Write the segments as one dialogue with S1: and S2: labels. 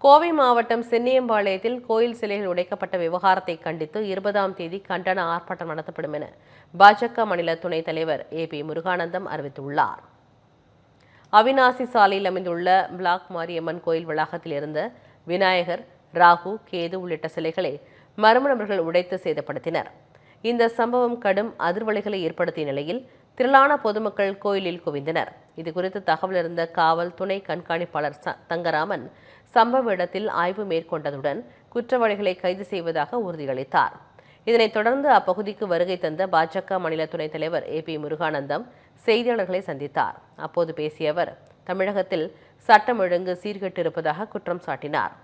S1: கோவை மாவட்டம் சென்னியம்பாளையத்தில் கோயில் சிலைகள் உடைக்கப்பட்ட விவகாரத்தை கண்டித்து 20ஆம் தேதி கண்டன ஆர்ப்பாட்டம் நடத்தப்படும் என பாஜக மாநில துணைத் தலைவர் ஏபி முருகானந்தம் அறிவித்துள்ளார். அவிநாசி சாலையில் அமைந்துள்ள பிளாக் மாரியம்மன் கோயில் வளாகத்தில் இருந்த விநாயகர், ராகு, கேது உள்ளிட்ட சிலைகளை மர்ம நபர்கள் உடைத்து சேதப்படுத்தினர். இந்த சம்பவம் கடும் அதிர்வலைகளை ஏற்படுத்திய நிலையில் திரளான பொதுமக்கள் கோயிலில் குவிந்தனர். இதுகுறித்து தகவல் இருந்த காவல் துணை கண்காணிப்பாளர் தங்கராமன் சம்பவ இடத்தில் ஆய்வு மேற்கொண்டதுடன் குற்றவாளிகளை கைது செய்வதாக உறுதியளித்தார். இதனைத் தொடர்ந்து அப்பகுதிக்கு வருகை தந்த பாஜக மாநில துணைத் தலைவர் ஏபி முருகானந்தம் செய்தியாளர்களை சந்தித்தார். அப்போது பேசிய அவர், தமிழகத்தில் சட்டம் ஒழுங்கு சீர்கெட்டு இருப்பதாக குற்றம் சாட்டினார்.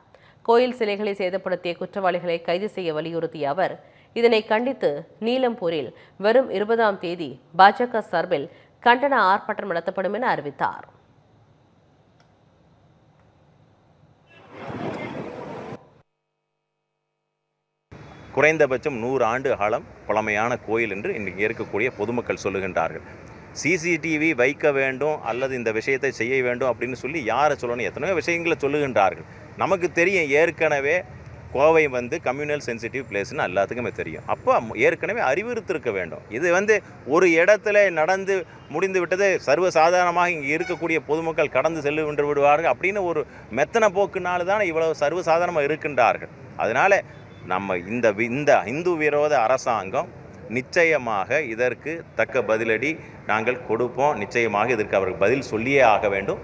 S1: கோயில் சிலைகளை சேதப்படுத்திய குற்றவாளிகளை கைது செய்ய வலியுறுத்திய அவர், இதனை கண்டித்து நீலம்பூரில் வரும் 20ஆம் தேதி பாஜக சார்பில் கண்டன ஆர்ப்பாட்டம் நடத்தப்படும் என அறிவித்தார்.
S2: குறைந்தபட்சம் 100 ஆண்டு காலம் பழமையான கோயில் என்று இன்றைக்கு இருக்கக்கூடிய பொதுமக்கள் சொல்லுகின்றார்கள். சிசிடிவி வைக்க வேண்டும் அல்லது இந்த விஷயத்தை செய்ய வேண்டும் அப்படின்னு சொல்லி யாரை சொல்லணும், எத்தனையோ விஷயங்களை சொல்லுகின்றார்கள். நமக்கு தெரியும், ஏற்கனவே கோவை கம்யூனல் சென்சிட்டிவ் பிளேஸ்ன்னு எல்லாத்துக்குமே தெரியும். அப்போ ஏற்கனவே அறிவுறுத்திருக்க வேண்டும். இது ஒரு இடத்துல நடந்து முடிந்து விட்டது, சர்வசாதாரணமாக இங்கே இருக்கக்கூடிய பொதுமக்கள் கடந்து செல்லுகின்ற விடுவார்கள் அப்படின்னு ஒரு மெத்தன போக்குனால தான் இவ்வளவு சர்வசாதாரணமாக இருக்கின்றார்கள். அதனால் நம்ம இந்த இந்து விரோத அரசாங்கம் நிச்சயமாக இதற்கு தக்க பதிலடி நாங்கள் கொடுப்போம். நிச்சயமாக இதற்கு அவர்கள் பதில் சொல்லியே ஆக வேண்டும்.